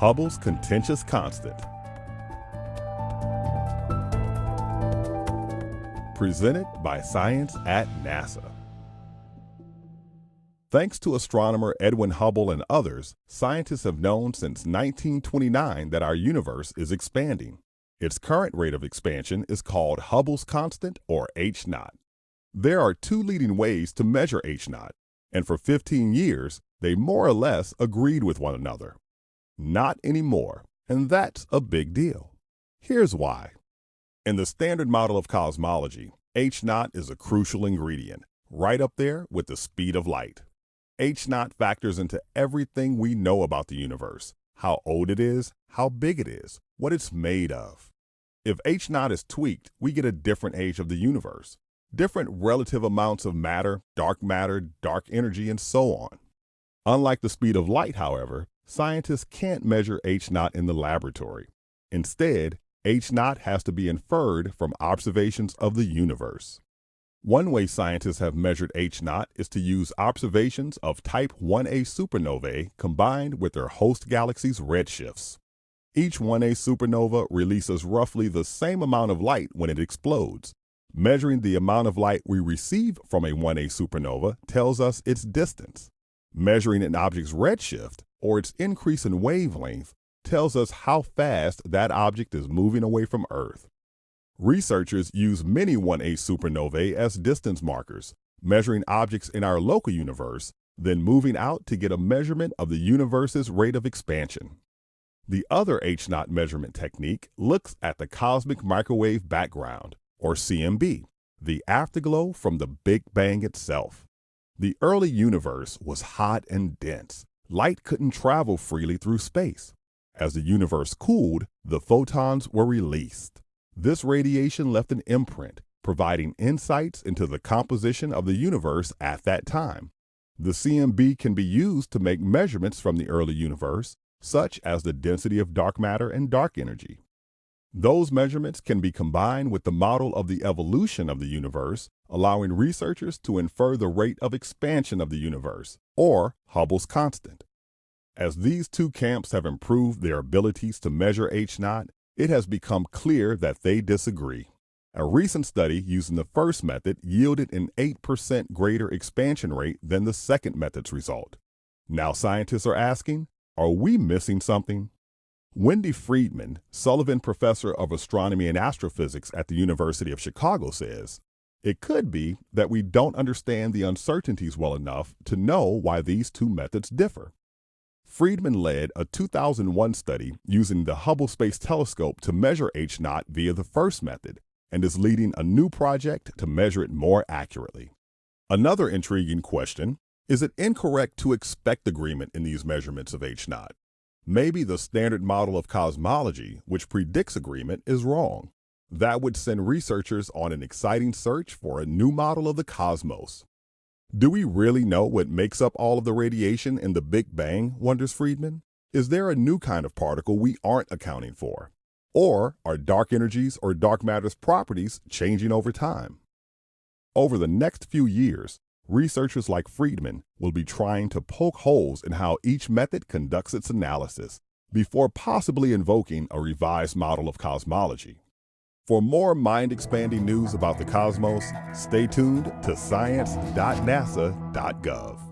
Hubble's contentious constant. Presented by Science at NASA. Thanks to astronomer Edwin Hubble and others, scientists have known since 1929 that our universe is expanding. Its current rate of expansion is called Hubble's constant, or h0. There are two leading ways to measure h0, and for 15 years, they more or less agreed with one another. Not anymore, and that's a big deal. Here's why. In the standard model of cosmology, h0 is a crucial ingredient, right up there with the speed of light. h0 factors into everything we know about the universe: how old it is, how big it is, what it's made of. If h0 is tweaked, we get a different age of the universe, different relative amounts of matter, dark energy, and so on. Unlike the speed of light, however, scientists can't measure h0 in the laboratory. Instead, h0 has to be inferred from observations of the universe. One way scientists have measured h0 is to use observations of type 1a supernovae combined with their host galaxy's redshifts. Each 1a supernova releases roughly the same amount of light when it explodes. Measuring the amount of light we receive from a 1a supernova tells us its distance. Measuring an object's redshift, or its increase in wavelength, tells us how fast that object is moving away from Earth. Researchers use many 1a supernovae as distance markers, measuring objects in our local universe, then moving out to get a measurement of the universe's rate of expansion. The other h0 measurement technique looks at the cosmic microwave background, or CMB, the afterglow from the Big Bang itself. The early universe was hot and dense. Light couldn't travel freely through space. As the universe cooled, the photons were released. This radiation left an imprint, providing insights into the composition of the universe at that time. The CMB can be used to make measurements from the early universe, such as the density of dark matter and dark energy. Those measurements can be combined with the model of the evolution of the universe, allowing researchers to infer the rate of expansion of the universe, or Hubble's constant. As these two camps have improved their abilities to measure h0, it has become clear that they disagree. A recent study using the first method yielded an 8% greater expansion rate than the second method's result. Now scientists are asking, are we missing something? Wendy Friedman, Sullivan Professor of Astronomy and Astrophysics at the University of Chicago, says, it could be that we don't understand the uncertainties well enough to know why these two methods differ. Friedman led a 2001 study using the Hubble Space Telescope to measure h0 via the first method, and is leading a new project to measure it more accurately. Another intriguing question: is it incorrect to expect agreement in these measurements of h0? Maybe the standard model of cosmology, which predicts agreement, is wrong. That would send researchers on an exciting search for a new model of the cosmos. Do we really know what makes up all of the radiation in the Big Bang, wonders Friedman? Is there a new kind of particle we aren't accounting for? Or are dark energies or dark matter's properties changing over time? Over the next few years, researchers like Friedman will be trying to poke holes in how each method conducts its analysis before possibly invoking a revised model of cosmology. For more mind-expanding news about the cosmos, stay tuned to science.nasa.gov.